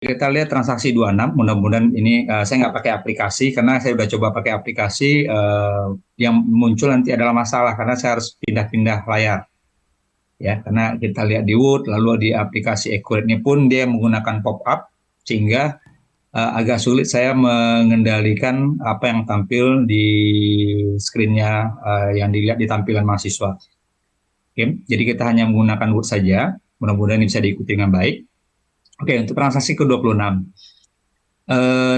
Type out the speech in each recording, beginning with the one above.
Kita lihat transaksi 26, mudah-mudahan ini saya nggak pakai aplikasi karena saya udah coba pakai aplikasi, yang muncul nanti adalah masalah karena saya harus pindah-pindah layar ya, karena kita lihat di Wood lalu di aplikasi Accurate-nya pun dia menggunakan pop-up sehingga agak sulit saya mengendalikan apa yang tampil di screen-nya, yang dilihat di tampilan mahasiswa. Oke, jadi kita hanya menggunakan Wood saja, mudah-mudahan ini bisa diikuti dengan baik. Oke, untuk transaksi ke-26.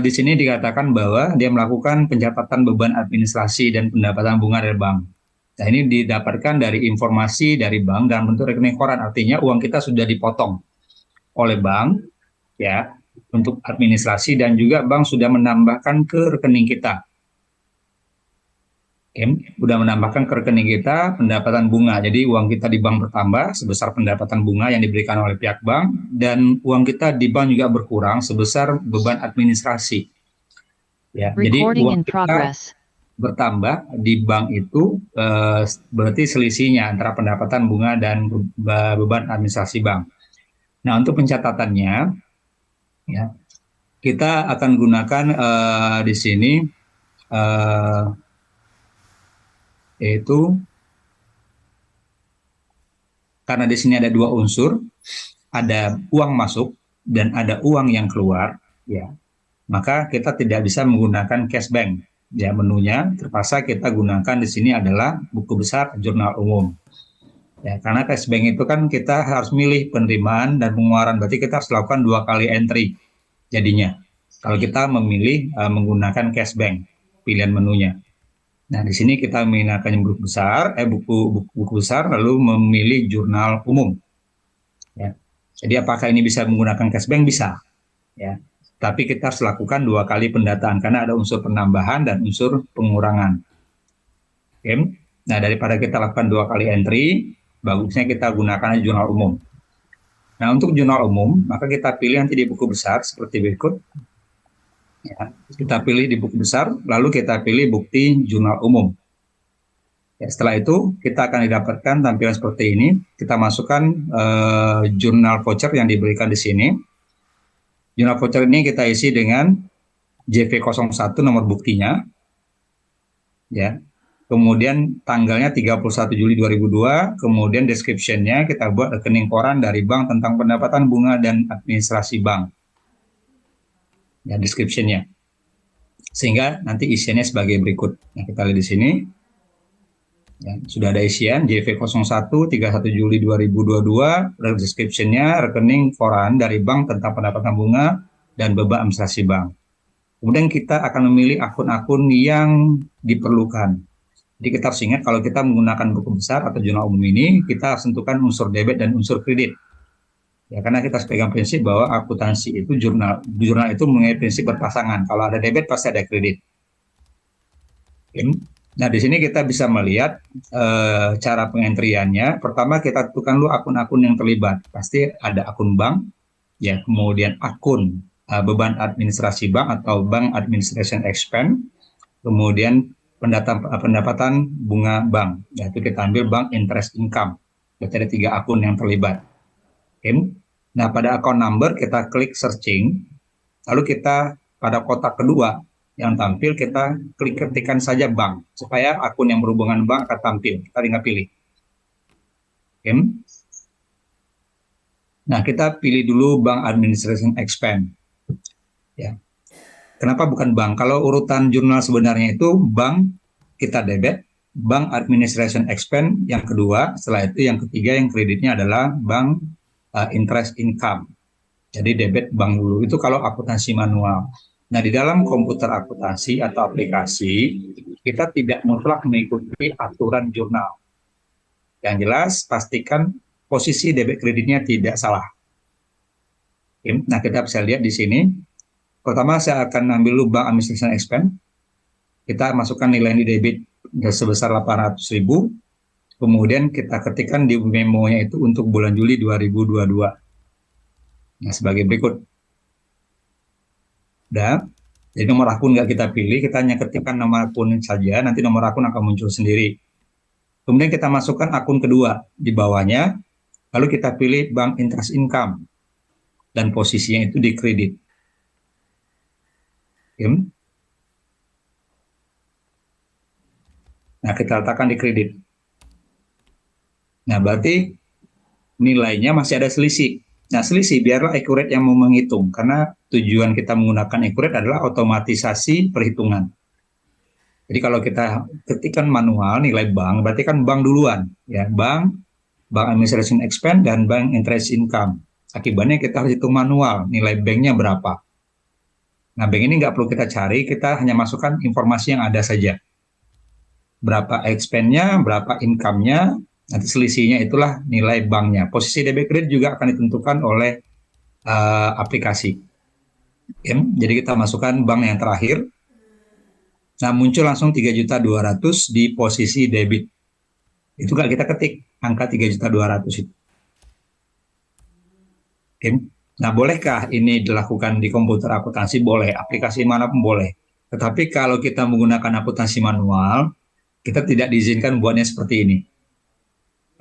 Di sini dikatakan bahwa dia melakukan pencatatan beban administrasi dan pendapatan bunga dari bank. Nah, ini didapatkan dari informasi dari bank dan bentuk rekening koran, artinya uang kita sudah dipotong oleh bank ya untuk administrasi dan juga bank sudah menambahkan ke rekening kita. Sudah menambahkan ke rekening kita pendapatan bunga. Jadi uang kita di bank bertambah sebesar pendapatan bunga yang diberikan oleh pihak bank dan uang kita di bank juga berkurang sebesar beban administrasi. Ya, jadi uang kita bertambah di bank itu berarti selisihnya antara pendapatan bunga dan beban administrasi bank. Nah, untuk pencatatannya, ya kita akan gunakan di sini yaitu karena di sini ada dua unsur, ada uang masuk dan ada uang yang keluar, ya maka kita tidak bisa menggunakan cash bank. Ya, menunya terpaksa kita gunakan di sini adalah buku besar jurnal umum. Ya, karena cash bank itu kan kita harus milih penerimaan dan pengeluaran, berarti kita harus lakukan 2 kali entry jadinya. Kalau kita memilih menggunakan cash bank, pilihan menunya. Nah, di sini kita menggunakan buku besar, lalu memilih jurnal umum. Ya. Jadi apakah ini bisa menggunakan cash bank? Bisa. Ya. Tapi kita harus lakukan 2 kali pendataan karena ada unsur penambahan dan unsur pengurangan. Oke. Nah, daripada kita lakukan 2 kali entry, bagusnya kita gunakan jurnal umum. Nah, untuk jurnal umum, maka kita pilih nanti di buku besar seperti berikut. Ya, kita pilih di buku besar, lalu kita pilih bukti jurnal umum. Ya, setelah itu kita akan didapatkan tampilan seperti ini. Kita masukkan jurnal voucher yang diberikan di sini. Jurnal voucher ini kita isi dengan JV01 nomor buktinya, ya. Kemudian tanggalnya 31 Juli 2002, kemudian description-nya kita buat rekening koran dari bank tentang pendapatan bunga dan administrasi bank. Ya, description-nya. Sehingga nanti isiannya sebagai berikut. Nah, kita lihat di sini. Ya, sudah ada isian JV01 31 Juli 2022, description-nya rekening koran dari bank tentang pendapatan bunga dan beban administrasi bank. Kemudian kita akan memilih akun-akun yang diperlukan. Jadi kita harus ingat kalau kita menggunakan buku besar atau jurnal umum ini, kita harus tentukan unsur debit dan unsur kredit. Ya, karena kita pegang prinsip bahwa akuntansi itu jurnal itu mempunyai prinsip berpasangan. Kalau ada debit pasti ada kredit. Nah, di sini kita bisa melihat cara pengentriannya. Pertama kita tentukan dulu akun-akun yang terlibat. Pasti ada akun bank, ya, kemudian akun beban administrasi bank atau bank administration expense, kemudian pendapatan bunga bank. Yaitu kita ambil bank interest income. Jadi ada 3 akun yang terlibat. Nah, pada account number kita klik searching, lalu kita pada kotak kedua yang tampil kita klik ketikkan saja bank supaya akun yang berhubungan bank akan tampil. Kita tinggal pilih. Nah, kita pilih dulu bank administration expense. Ya. Kenapa bukan bank? Kalau urutan jurnal sebenarnya itu bank kita debit, bank administration expense yang kedua, setelah itu yang ketiga yang kreditnya adalah bank interest income. Jadi debit bank dulu. Itu kalau akuntansi manual. Nah, di dalam komputer akuntansi atau aplikasi, kita tidak mutlak mengikuti aturan jurnal. Yang jelas, pastikan posisi debit kreditnya tidak salah. Nah, kita bisa lihat di sini. Pertama, saya akan ambil bank administration expense. Kita masukkan nilai debit sebesar 800.000. Kemudian kita ketikkan di memo-nya itu untuk bulan Juli 2022. Nah, sebagai berikut. Jadi nomor akun nggak kita pilih, kita hanya ketikkan nomor akun saja, nanti nomor akun akan muncul sendiri. Kemudian kita masukkan akun kedua di bawahnya, lalu kita pilih bank interest income. dan posisinya itu di kredit. Oke. Nah, kita letakkan di kredit. Nah, berarti nilainya masih ada selisih. Nah, selisih biarlah accurate yang mau menghitung, karena tujuan kita menggunakan accurate adalah otomatisasi perhitungan. Jadi kalau kita ketikkan manual nilai bank, berarti kan bank duluan, ya bank administration expense dan bank interest income. Akibatnya kita harus hitung manual nilai banknya berapa. Nah, bank ini nggak perlu kita cari, kita hanya masukkan informasi yang ada saja. Berapa expense-nya, berapa income-nya, nanti selisihnya itulah nilai banknya. Posisi debit kredit juga akan ditentukan oleh aplikasi. Ya, jadi kita masukkan bank yang terakhir. Nah, muncul langsung 3.200.000 di posisi debit. Itu kalau kita ketik angka 3.200.000 itu. Oke. Nah, bolehkah ini dilakukan di komputer akuntansi? Boleh, aplikasi manapun boleh. Tetapi kalau kita menggunakan akuntansi manual, kita tidak diizinkan buatnya seperti ini.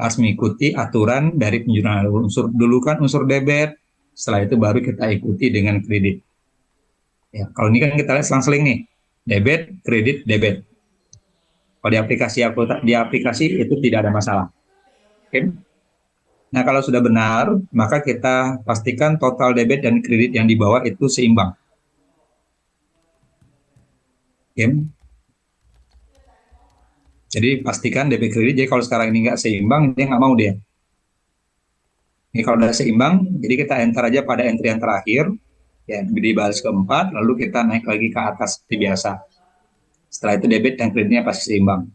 Harus mengikuti aturan dari penjurnal unsur. Dulu kan unsur debit, setelah itu baru kita ikuti dengan kredit. Ya, kalau ini kan kita lihat selang-seling nih, debit, kredit, debit. Kalau di aplikasi itu tidak ada masalah. Oke. Nah, kalau sudah benar, maka kita pastikan total debit dan kredit yang dibawa itu seimbang. Oke. Jadi pastikan debit kredit. Jadi kalau sekarang ini nggak seimbang, dia nggak mau dia. Ini kalau udah seimbang, jadi kita enter aja pada entry yang terakhir, ya di baris keempat, lalu kita naik lagi ke atas seperti biasa. Setelah itu debit dan kreditnya pasti seimbang.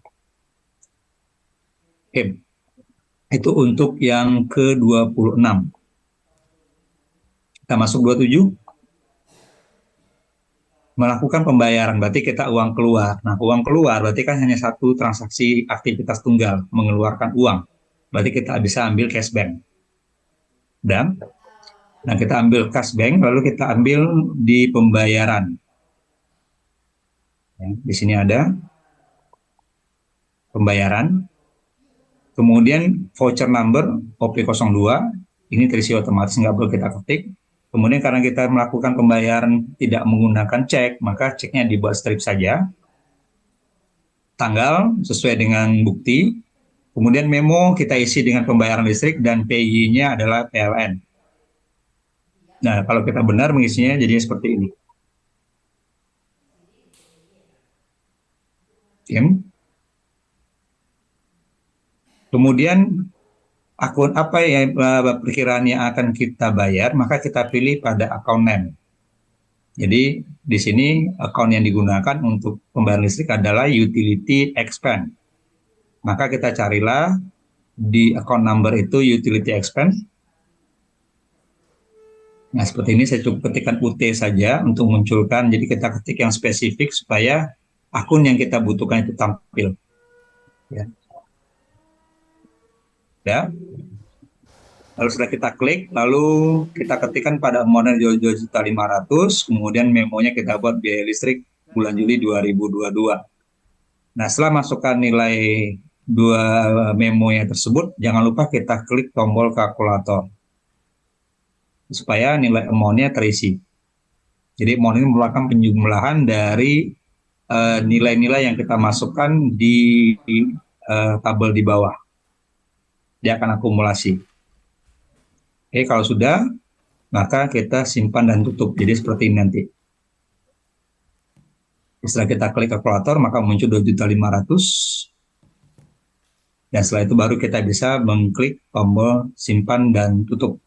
Oke. Itu untuk yang ke-26. Kita masuk 27. Melakukan pembayaran, berarti kita uang keluar. Nah, uang keluar berarti kan hanya satu transaksi aktivitas tunggal, mengeluarkan uang. Berarti kita bisa ambil cash bank. Dan, nah kita ambil cash bank, lalu kita ambil di pembayaran. Ya, di sini ada pembayaran. Kemudian voucher number OP02, ini terisi otomatis, nggak perlu kita ketik. Kemudian karena kita melakukan pembayaran tidak menggunakan cek, maka ceknya dibuat strip saja. Tanggal sesuai dengan bukti. Kemudian memo kita isi dengan pembayaran listrik dan PI-nya adalah PLN. Nah, kalau kita benar mengisinya jadinya seperti ini. Kemudian akun apa yang perkiraan yang akan kita bayar, maka kita pilih pada account name. Jadi di sini account yang digunakan untuk pembayaran listrik adalah utility expense. Maka kita carilah di account number itu utility expense. Nah, seperti ini saya cukup ketikkan UT saja untuk munculkan. Jadi kita ketik yang spesifik supaya akun yang kita butuhkan itu tampil. Ya. Ya. Lalu setelah kita klik, lalu kita ketikkan pada amount 2.500.000, kemudian memonya kita buat biaya listrik bulan Juli 2022. Nah, setelah masukkan nilai dua memonya tersebut, jangan lupa kita klik tombol kalkulator supaya nilai amount-nya terisi. Jadi amount ini merupakan penjumlahan dari nilai-nilai yang kita masukkan di tabel di bawah. Dia akan akumulasi. Oke, kalau sudah, maka kita simpan dan tutup. Jadi seperti ini nanti. Setelah kita klik kalkulator, maka muncul 2.500.000. Dan setelah itu baru kita bisa mengklik tombol simpan dan tutup.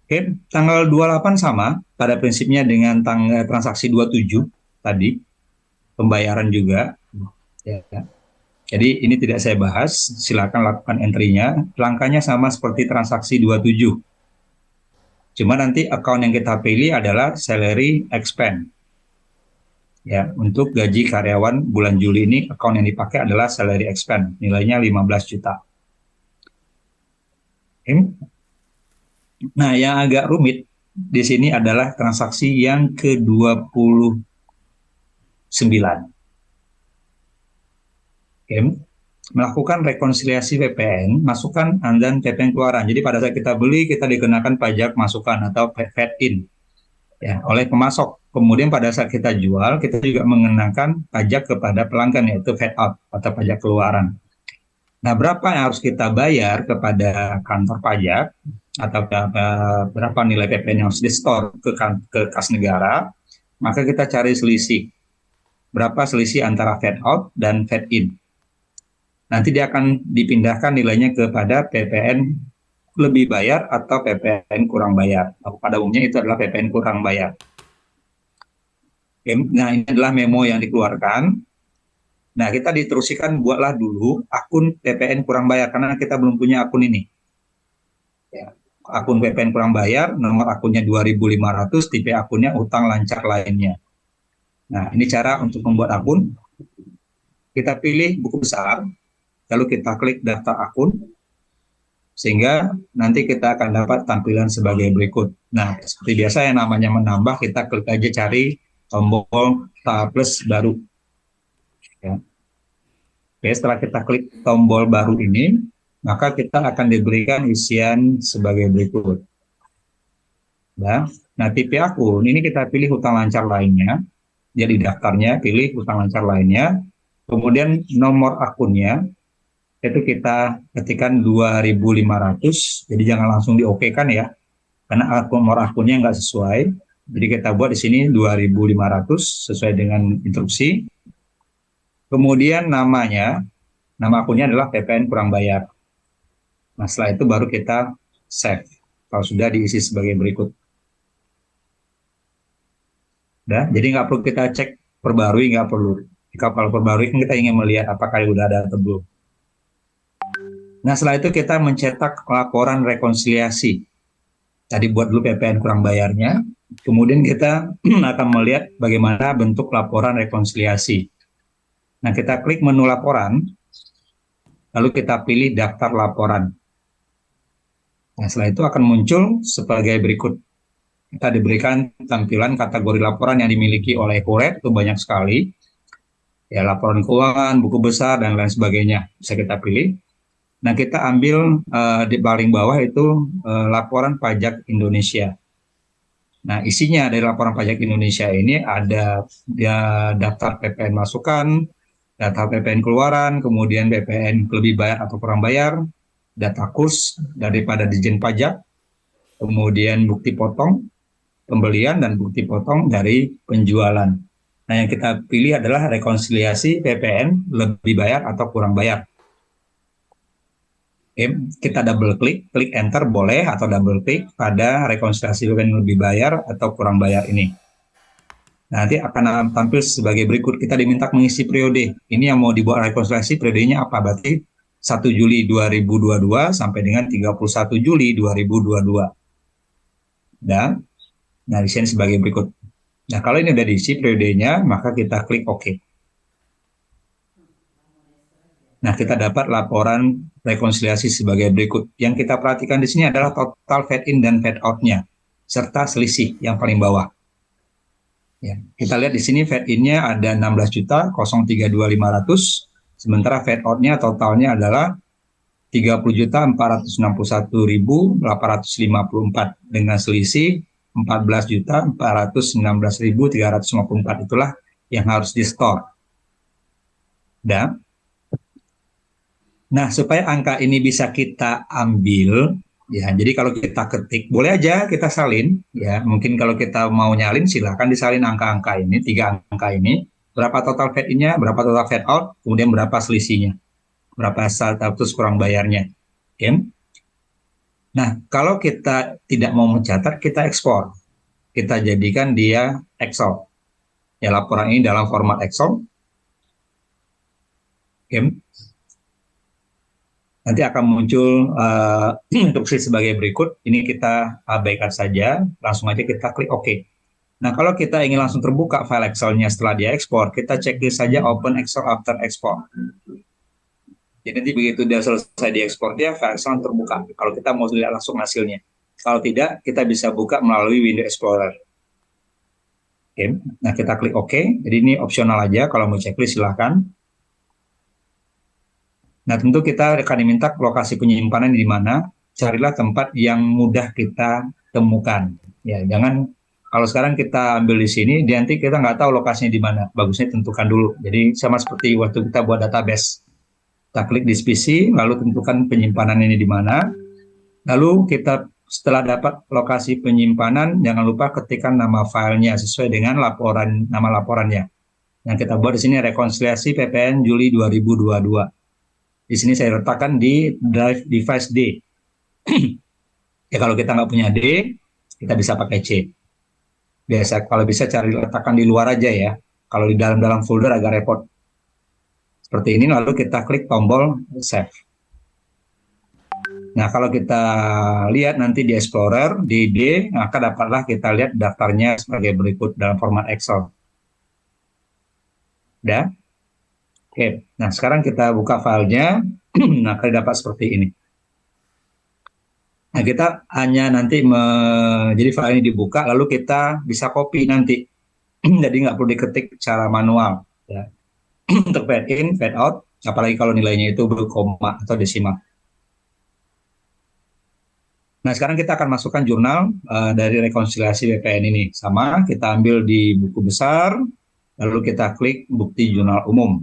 Oke, tanggal 28 sama pada prinsipnya dengan tanggal transaksi 27 tadi. Pembayaran juga. Ya. Jadi ini tidak saya bahas, silakan lakukan entry-nya. Langkahnya sama seperti transaksi 27. Cuma nanti account yang kita pilih adalah salary expense. Ya, untuk gaji karyawan bulan Juli ini account yang dipakai adalah salary expense, nilainya 15 juta. Nah, yang agak rumit di sini adalah transaksi yang ke-29. melakukan rekonsiliasi PPN, masukan dan PPN keluaran. Jadi pada saat kita beli, kita dikenakan pajak masukan atau VAT in ya, oleh pemasok. Kemudian pada saat kita jual, kita juga mengenakan pajak kepada pelanggan, yaitu VAT out atau pajak keluaran. Nah, berapa yang harus kita bayar kepada kantor pajak atau berapa nilai PPN yang harus di-store ke kas negara, maka kita cari selisih. Berapa selisih antara VAT out dan VAT in. Nanti dia akan dipindahkan nilainya kepada PPN lebih bayar atau PPN kurang bayar. Pada umumnya itu adalah PPN kurang bayar. Oke, nah, ini adalah memo yang dikeluarkan. Nah, kita diterusikan buatlah dulu akun PPN kurang bayar karena kita belum punya akun ini. Ya, akun PPN kurang bayar, nomor akunnya 2.500, tipe akunnya utang lancar lainnya. Nah, ini cara untuk membuat akun. Kita pilih buku besar, lalu kita klik daftar akun, sehingga nanti kita akan dapat tampilan sebagai berikut. Nah, seperti biasa yang namanya menambah, kita klik aja cari tombol plus baru. Ya. Oke, setelah kita klik tombol baru ini, maka kita akan diberikan isian sebagai berikut. Nah, tipe akun ini kita pilih hutang lancar lainnya. Jadi daftarnya pilih hutang lancar lainnya. Kemudian nomor akunnya itu kita ketikkan 2.500. Jadi jangan langsung di-OK-kan ya, karena nomor akunnya nggak sesuai. Jadi kita buat di sini 2.500 sesuai dengan instruksi. Kemudian nama akunnya adalah PPN kurang bayar. Nah, setelah itu baru kita save. Kalau sudah diisi sebagai berikut. Jadi nggak perlu kita cek perbarui, nggak perlu. Jika kalau perbarui kita ingin melihat apakah sudah ada atau belum. Nah, setelah itu kita mencetak laporan rekonsiliasi. Tadi buat dulu PPN kurang bayarnya. Kemudian kita akan melihat bagaimana bentuk laporan rekonsiliasi. Nah, kita klik menu laporan, lalu kita pilih daftar laporan. Nah, setelah itu akan muncul sebagai berikut. Kita diberikan tampilan kategori laporan yang dimiliki oleh Ekuret, itu banyak sekali. Ya, laporan keuangan, buku besar, dan lain sebagainya. Bisa kita pilih. Nah, kita ambil di paling bawah itu laporan pajak Indonesia. Nah, isinya dari laporan pajak Indonesia ini ada ya, daftar PPN masukan, data PPN keluaran, kemudian PPN lebih bayar atau kurang bayar, data kurs daripada Dijen Pajak, kemudian bukti potong pembelian dan bukti potong dari penjualan. Nah, yang kita pilih adalah rekonsiliasi PPN lebih bayar atau kurang bayar. Oke, kita double klik enter boleh atau double klik pada rekonsiliasi PPN lebih bayar atau kurang bayar ini. Nanti akan tampil sebagai berikut. Kita diminta mengisi periode. Ini yang mau dibuat rekonsiliasi periodenya apa? Berarti 1 Juli 2022 sampai dengan 31 Juli 2022. Dan nah, di sini sebagai berikut. Nah, kalau ini sudah diisi periodenya, maka kita klik OK. Nah, kita dapat laporan rekonsiliasi sebagai berikut. Yang kita perhatikan di sini adalah total VAT in dan VAT out-nya, serta selisih yang paling bawah. Ya, kita lihat di sini VAT in-nya ada 16.032.500, sementara VAT out-nya totalnya adalah 30.461.854 dengan selisih 14.419.354. Itulah yang harus di-store. Nah, supaya angka ini bisa kita ambil, ya, jadi kalau kita ketik, boleh aja kita salin, ya, mungkin kalau kita mau nyalin, silakan disalin angka-angka ini, 3 angka ini, berapa total VAT in-nya, berapa total VAT out, kemudian berapa selisihnya, berapa status kurang bayarnya. Oke. Nah, kalau kita tidak mau mencatat, kita ekspor. Kita jadikan dia Excel. Ya, laporan ini dalam format Excel. Oke. Nanti akan muncul instruksi sebagai berikut. Ini kita abaikan saja, langsung aja kita klik OK. Nah, kalau kita ingin langsung terbuka file Excel-nya setelah dia ekspor, kita checklist saja Open Excel after export. Jadi nanti begitu dia selesai diekspor, dia file Excel terbuka. Kalau kita mau lihat langsung hasilnya. Kalau tidak, kita bisa buka melalui Windows Explorer. Oke. Nah, kita klik OK. Jadi ini opsional aja, kalau mau checklist silahkan. Nah, tentu kita akan diminta lokasi penyimpanan di mana. Carilah tempat yang mudah kita temukan. Ya, jangan kalau sekarang kita ambil di sini, nanti kita nggak tahu lokasinya di mana. Bagusnya tentukan dulu. Jadi sama seperti waktu kita buat database. Kita klik di PC, lalu tentukan penyimpanan ini di mana. Lalu kita setelah dapat lokasi penyimpanan, jangan lupa ketikkan nama filenya sesuai dengan nama laporannya. Yang kita buat di sini rekonsiliasi PPN Juli 2022. Di sini saya letakkan di drive device D. Ya kalau kita nggak punya D, kita bisa pakai C. Biasa kalau bisa cari letakkan di luar aja ya. Kalau di dalam folder agak repot. Seperti ini lalu kita klik tombol save. Nah, kalau kita lihat nanti di Explorer, di D, maka dapatlah kita lihat daftarnya sebagai berikut dalam format Excel. Udah? Oke. Nah, sekarang kita buka filenya. Nah, kita dapat seperti ini. Nah, kita hanya nanti jadi file ini dibuka, lalu kita bisa copy nanti. Jadi nggak perlu diketik secara manual. Ya. Untuk fade in, fade out, apalagi kalau nilainya itu berkoma atau desimal. Nah, sekarang kita akan masukkan jurnal dari rekonsiliasi BPN ini. Sama, kita ambil di buku besar, lalu kita klik bukti jurnal umum.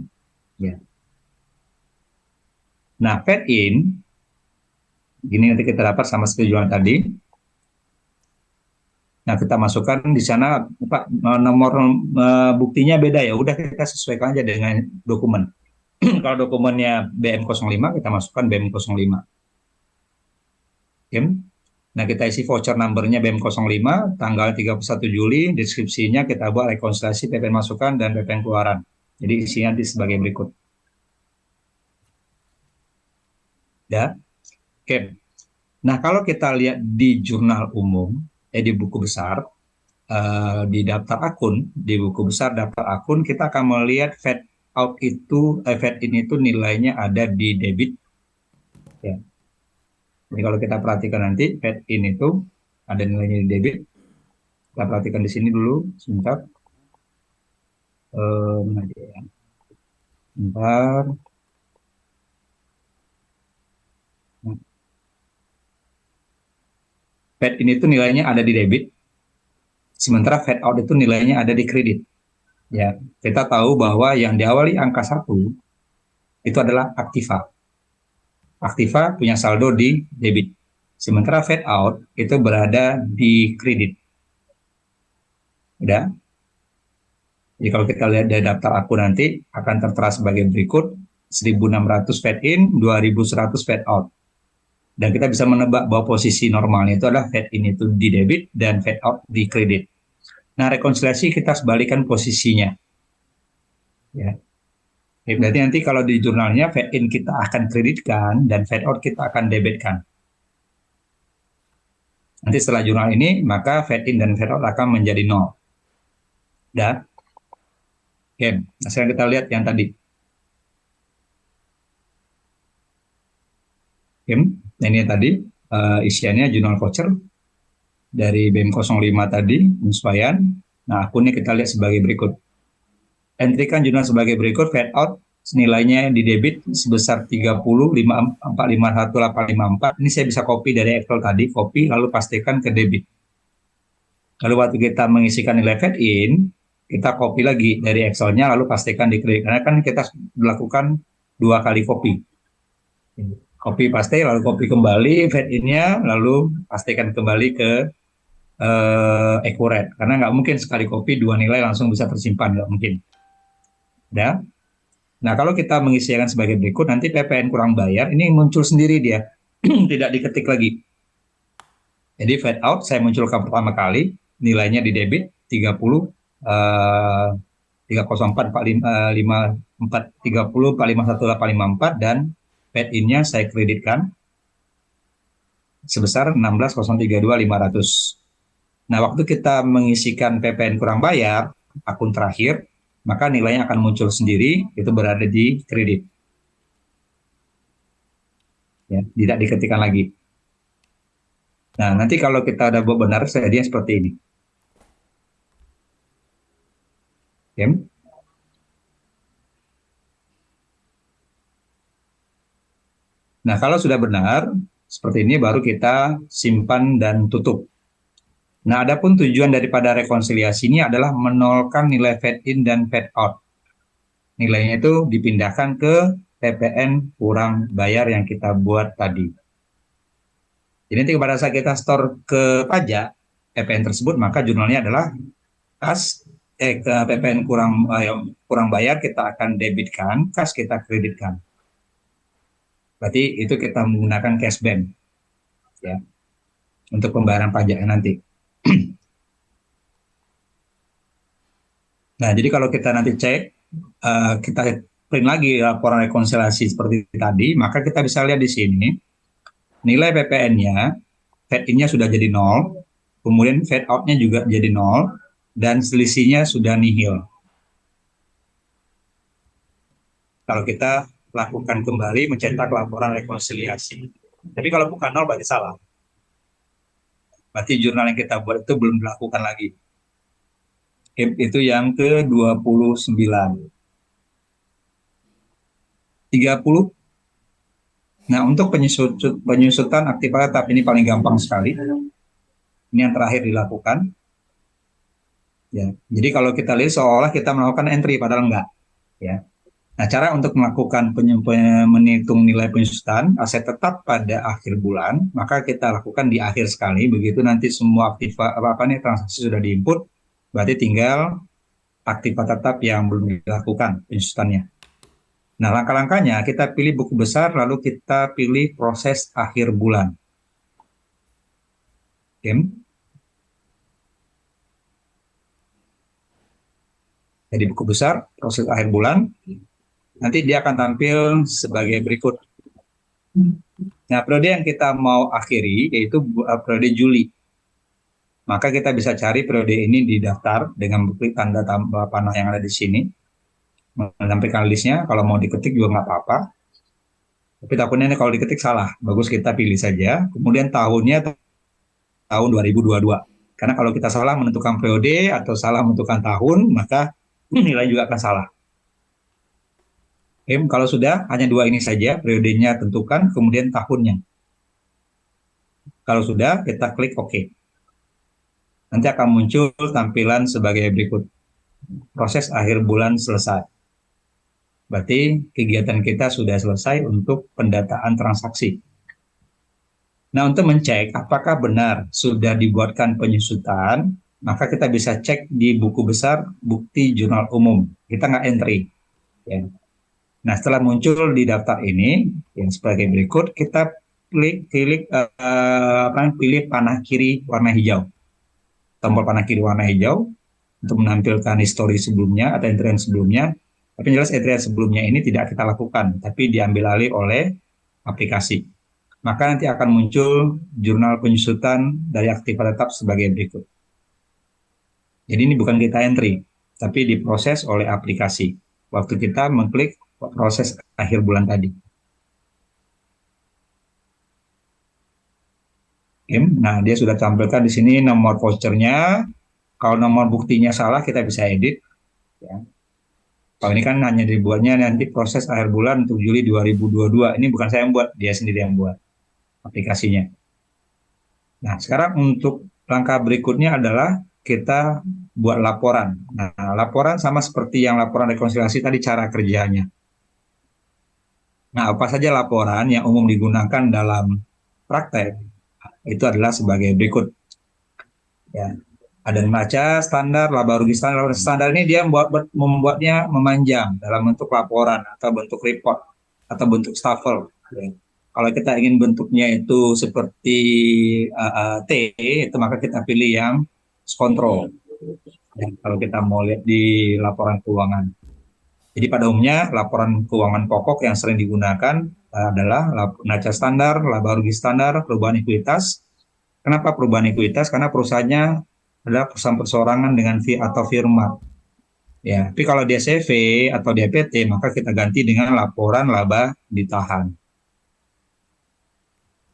Ya. Nah, fade in, gini nanti kita dapat sama seperti jurnal tadi. Nah, kita masukkan di sana, Pak, nomor buktinya beda ya. Udah kita sesuaikan aja dengan dokumen. Kalau dokumennya BM05, kita masukkan BM05. Nah, kita isi voucher number-nya BM05, tanggal 31 Juli, deskripsinya kita buat rekonsiliasi PPN masukan dan PPN keluaran. Jadi isinya nanti sebagai berikut. Ya. Oke. Nah, kalau kita lihat di jurnal umum, di buku besar, di daftar akun, di buku besar daftar akun, kita akan melihat fade out itu, fade in itu nilainya ada di debit. Ya. Jadi kalau kita perhatikan nanti, fade in itu ada nilainya di debit. Kita perhatikan di sini dulu, sebentar. Ya. Sebentar. Fade in itu nilainya ada di debit, sementara fade out itu nilainya ada di kredit. Ya, kita tahu bahwa yang diawali angka 1 itu adalah aktiva. Aktiva punya saldo di debit. Sementara fade out itu berada di kredit. Udah? Jadi kalau kita lihat dari daftar akun nanti akan tertera sebagai berikut: 1.600 fade in, 2.100 fade out. Dan kita bisa menebak bahwa posisi normalnya itu adalah fade in itu di debit dan fade out di kredit. Nah, rekonsiliasi kita sebalikkan posisinya. Ya. Berarti nanti kalau di jurnalnya fade in kita akan kreditkan dan fade out kita akan debitkan. Nanti setelah jurnal ini, maka fade in dan fade out akan menjadi 0. Dah. Oke, nah sekarang kita lihat yang tadi. Oke, nah ini tadi isiannya jurnal voucher dari BM05 tadi, penyesuaian. Nah, akunnya kita lihat sebagai berikut. Entrikan jurnal sebagai berikut, fade out nilainya di debit sebesar 30.5451.854. Ini saya bisa copy dari Excel tadi, copy lalu pastikan ke debit. Lalu waktu kita mengisikan nilai fade in, kita copy lagi dari Excel-nya lalu pastikan di kredit. Karena kan kita melakukan 2 kali copy. Copy paste lalu copy kembali fade in-nya lalu pastikan kembali ke accurate. Karena nggak mungkin sekali copy 2 nilai langsung bisa tersimpan, nggak mungkin. Ya. Nah, kalau kita mengisikan sebagai berikut, nanti PPN kurang bayar, ini muncul sendiri dia. Tidak diketik lagi. Jadi fade out saya munculkan pertama kali, nilainya di debit 30, 304.4554 dan fade in-nya saya kreditkan sebesar 16.032.500. Nah, waktu kita mengisikan PPN kurang bayar, akun terakhir, maka nilainya akan muncul sendiri, itu berada di kredit. Ya, tidak diketikkan lagi. Nah, nanti kalau kita ada benar, jadinya seperti ini. Oke. Nah, kalau sudah benar, seperti ini baru kita simpan dan tutup. Nah, adapun tujuan daripada rekonsiliasi ini adalah menolkan nilai fade in dan fade out. Nilainya itu dipindahkan ke PPN kurang bayar yang kita buat tadi. Jadi nanti pada saat kita store ke pajak PPN tersebut, maka jurnalnya adalah kas ke PPN kurang bayar kita akan debitkan, kas kita kreditkan. Berarti itu kita menggunakan cash bank ya untuk pembayaran pajaknya nanti. Nah, jadi kalau kita nanti cek, kita print lagi laporan rekonsiliasi seperti tadi, maka kita bisa lihat di sini nilai PPN-nya, fade in-nya sudah jadi nol, kemudian fade out-nya juga jadi nol, dan selisihnya sudah nihil. Kalau kita lakukan kembali mencetak laporan rekonsiliasi. Tapi kalau bukan nol berarti salah. Berarti jurnal yang kita buat itu belum dilakukan lagi. Itu yang ke-29. 30. Nah, untuk penyusutan aktiva tetap ini paling gampang sekali. Ini yang terakhir dilakukan. Ya, jadi kalau kita lihat seolah kita melakukan entry, padahal enggak. Ya. Nah, cara untuk melakukan menghitung nilai penyusutan aset tetap pada akhir bulan, maka kita lakukan di akhir sekali. Begitu nanti semua aktiva apa nih transaksi sudah diinput, berarti tinggal aktiva tetap yang belum dilakukan penyusutannya. Nah, langkah-langkahnya kita pilih buku besar, lalu kita pilih proses akhir bulan. Oke. Jadi buku besar, proses akhir bulan, nanti dia akan tampil sebagai berikut. Nah, periode yang kita mau akhiri yaitu periode Juli. Maka kita bisa cari periode ini di daftar dengan klik tanda panah yang ada di sini. Menampilkan listnya, kalau mau diketik juga nggak apa-apa. Tapi takutnya ini kalau diketik salah, bagus kita pilih saja. Kemudian tahunnya tahun 2022. Karena kalau kita salah menentukan periode atau salah menentukan tahun, maka nilai juga akan salah. Kalau sudah hanya dua ini saja, periodenya tentukan, kemudian tahunnya. Kalau sudah, kita klik OK. Nanti akan muncul tampilan sebagai berikut. Proses akhir bulan selesai. Berarti kegiatan kita sudah selesai untuk pendataan transaksi. Nah, untuk mencek apakah benar sudah dibuatkan penyusutan, maka kita bisa cek di buku besar bukti jurnal umum. Kita nggak entry. Ya. Nah, setelah muncul di daftar ini, yang sebagai berikut, kita pilih panah kiri warna hijau. Tombol panah kiri warna hijau untuk menampilkan histori sebelumnya atau entry sebelumnya. Tapi jelas entry sebelumnya ini tidak kita lakukan, tapi diambil alih oleh aplikasi. Maka nanti akan muncul jurnal penyusutan dari aktiva tetap sebagai berikut. Jadi ini bukan kita entry, tapi diproses oleh aplikasi. Waktu kita mengklik proses akhir bulan tadi. Nah, dia sudah tampilkan di sini nomor vouchernya. Kalau nomor buktinya salah, kita bisa edit. Ya. Kalau ini kan hanya dibuatnya nanti proses akhir bulan untuk Juli 2022. Ini bukan saya yang buat, dia sendiri yang buat aplikasinya. Nah, sekarang untuk langkah berikutnya adalah kita buat laporan. Nah, laporan sama seperti yang laporan rekonsiliasi tadi cara kerjanya. Nah, apa saja laporan yang umum digunakan dalam praktek itu adalah sebagai berikut. Ya, ada neraca standar, laba rugi standar. Standar ini dia membuatnya memanjang dalam bentuk laporan atau bentuk report atau bentuk staffel. Ya. Kalau kita ingin bentuknya itu seperti T, itu maka kita pilih yang kontrol. Ya, kalau kita mau lihat di laporan keuangan. Jadi pada umumnya laporan keuangan pokok yang sering digunakan adalah neraca standar, laba rugi standar, perubahan ekuitas. Kenapa perubahan ekuitas? Karena perusahaannya adalah perusahaan perseorangan dengan fee atau firma. Ya, tapi kalau dia CV atau DPT maka kita ganti dengan laporan laba ditahan.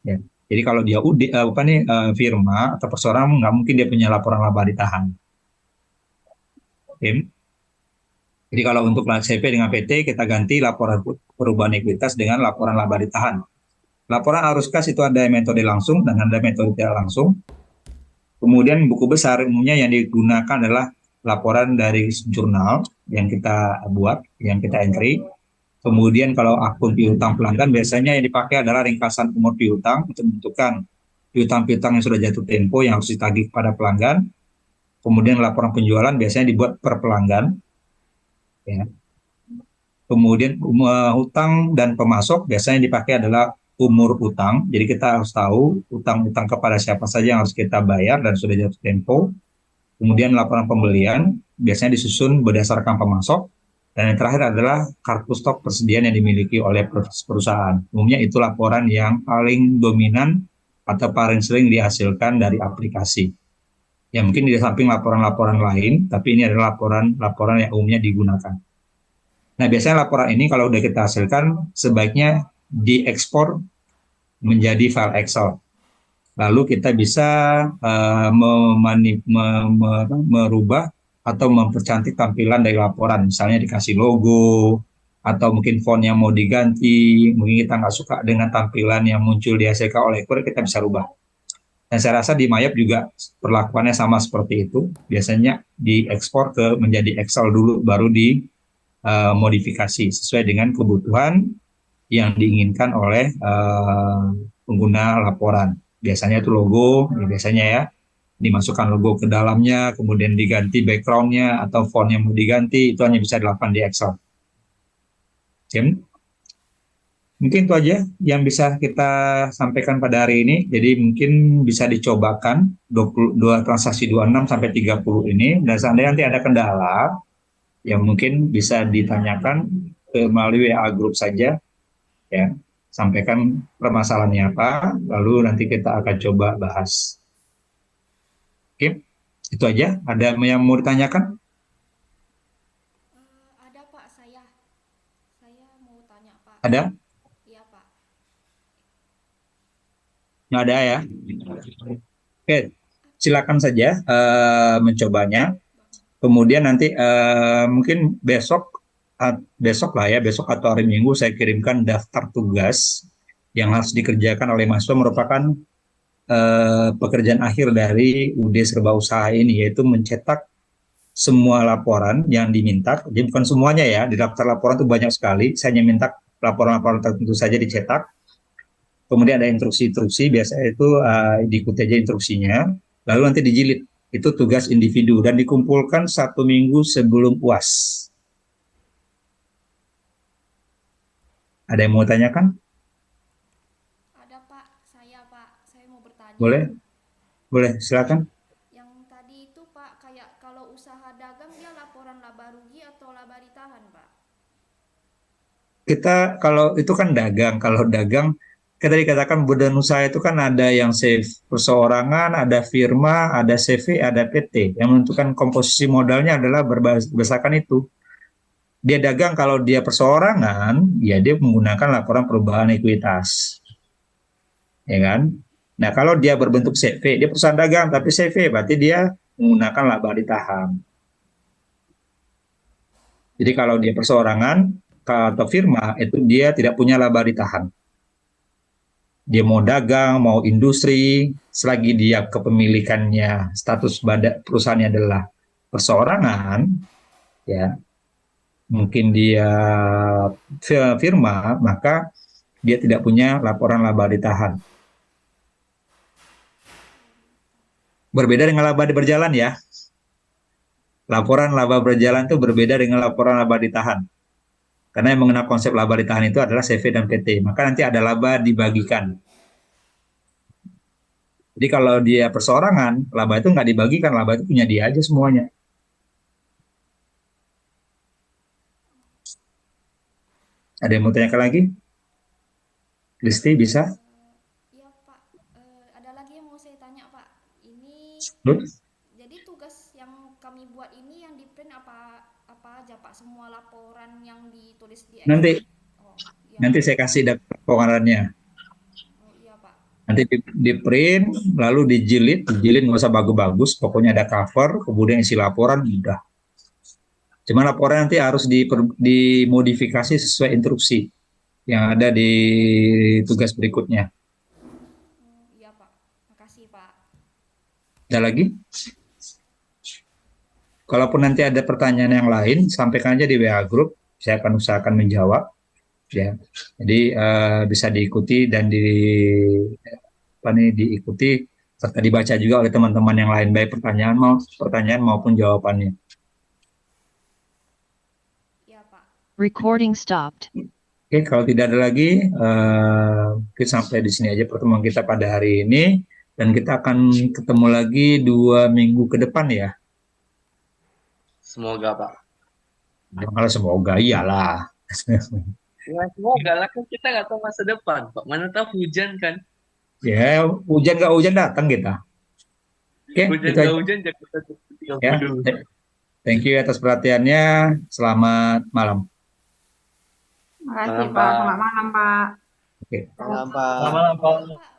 Ya. Jadi kalau dia firma atau perseorangan nggak mungkin dia punya laporan laba ditahan. Oke. Jadi kalau untuk CV dengan PT kita ganti laporan perubahan ekuitas dengan laporan laba ditahan. Laporan arus kas itu ada metode langsung dan ada metode tidak langsung. Kemudian buku besar umumnya yang digunakan adalah laporan dari jurnal yang kita buat, yang kita entry. Kemudian kalau akun piutang pelanggan biasanya yang dipakai adalah ringkasan umur piutang untuk menentukan piutang-piutang yang sudah jatuh tempo yang harus ditagih kepada pelanggan. Kemudian laporan penjualan biasanya dibuat per pelanggan. Ya. Kemudian hutang dan pemasok biasanya dipakai adalah umur utang. Jadi kita harus tahu utang-utang kepada siapa saja yang harus kita bayar dan sudah jatuh tempo. Kemudian laporan pembelian biasanya disusun berdasarkan pemasok. Dan yang terakhir adalah kartu stok persediaan yang dimiliki oleh perusahaan. Umumnya itu laporan yang paling dominan atau paling sering dihasilkan dari aplikasi. Ya mungkin di samping laporan-laporan lain, tapi ini adalah laporan-laporan yang umumnya digunakan. Nah biasanya laporan ini kalau sudah kita hasilkan sebaiknya diekspor menjadi file Excel. Lalu kita bisa merubah atau mempercantik tampilan dari laporan. Misalnya dikasih logo, atau mungkin font yang mau diganti, mungkin kita nggak suka dengan tampilan yang muncul dihasilkan oleh Excel, kita bisa rubah. Dan saya rasa di Mayap juga perlakuannya sama seperti itu. Biasanya diekspor menjadi Excel dulu, baru dimodifikasi sesuai dengan kebutuhan yang diinginkan oleh pengguna laporan. Biasanya itu logo, biasanya ya dimasukkan logo ke dalamnya, kemudian diganti background-nya atau font yang mau diganti, itu hanya bisa dilakukan di Excel. Mungkin itu aja yang bisa kita sampaikan pada hari ini. Jadi mungkin bisa dicobakan 22 transaksi 26 sampai 30 ini, dan seandainya nanti ada kendala yang mungkin bisa ditanyakan melalui WA group saja, ya, sampaikan permasalahannya apa, lalu nanti kita akan coba bahas. Oke, itu aja. Ada yang mau ditanyakan? Ada Pak, saya mau tanya Pak. Ada? Iya Pak. Nggak ada ya? Oke, silakan saja mencobanya. Kemudian nanti mungkin besok lah ya, besok atau hari Minggu saya kirimkan daftar tugas yang harus dikerjakan oleh mahasiswa, merupakan pekerjaan akhir dari UD Serba Usaha ini, yaitu mencetak semua laporan yang diminta. Jadi bukan semuanya ya, di daftar laporan itu banyak sekali. Saya hanya minta laporan-laporan tertentu saja dicetak. Kemudian ada instruksi-instruksi, biasanya itu diikuti aja instruksinya. Lalu nanti dijilid. Itu tugas individu dan dikumpulkan 1 minggu sebelum UAS. Ada yang mau tanyakan? Ada Pak, saya mau bertanya. Boleh? Boleh, silakan. Yang tadi itu Pak, kayak kalau usaha dagang dia laporan laba rugi atau laba ditahan Pak? Kita kalau itu kan dagang, kalau dagang kita dikatakan badan usaha itu kan ada yang perseorangan, ada firma, ada CV, ada PT. Yang menentukan komposisi modalnya adalah berdasarkan itu. Dia dagang kalau dia perseorangan, ya dia menggunakan laporan perubahan ekuitas, ya kan? Nah kalau dia berbentuk CV, dia perusahaan dagang tapi CV, berarti dia menggunakan laba ditahan. Jadi kalau dia perseorangan atau firma, itu dia tidak punya laba ditahan. Dia mau dagang, mau industri, selagi dia kepemilikannya, status perusahaannya adalah perseorangan, ya mungkin dia firma, maka dia tidak punya laporan laba ditahan. Berbeda dengan laba berjalan ya. Laporan laba berjalan itu berbeda dengan laporan laba ditahan. Karena yang mengenal konsep laba ditahan itu adalah CV dan PT. Maka nanti ada laba dibagikan. Jadi kalau dia perseorangan, laba itu nggak dibagikan, laba itu punya dia aja semuanya. Ada yang mau tanyakan lagi? Kristi bisa? Iya Pak. Ada lagi yang mau saya tanya Pak. Ini Good. jadi tugas yang kami buat ini yang di print apa apa aja Pak? Semua laporan yang ditulis di Nanti Excel. Oh iya nanti Pak. saya kasih daftar pengeluarannya. Oh iya Pak. Nanti di print, lalu dijilid nggak usah bagus-bagus, pokoknya ada cover, kemudian isi laporan, udah. Cuma laporan nanti harus dimodifikasi sesuai instruksi. yang ada di tugas berikutnya. Iya Pak, makasih Pak. Ada lagi? Kalaupun nanti ada pertanyaan yang lain, sampaikan aja di WA Group. Saya akan usahakan menjawab. Ya, jadi bisa diikuti dan diikuti serta dibaca juga oleh teman-teman yang lain, baik pertanyaan maupun jawabannya. Iya Pak. Recording stopped. Oke, kalau tidak ada lagi, kita sampai di sini aja pertemuan kita pada hari ini, dan kita akan ketemu lagi 2 minggu ke depan ya. Semoga Pak. Kalau semoga iyalah. Ya semoga lah, kan kita nggak tahu masa depan Pak. Mana tahu hujan kan. Ya, hujan nggak hujan datang kita. Oke, Hujan itu nggak aja. hujan Jakarta tinggal Ya, dulu. thank you atas perhatiannya. Selamat malam. Makasih Malam, Pak. Pak. Selamat malam Pak. Oke. Malam, Pak. Selamat malam Pak. Pak.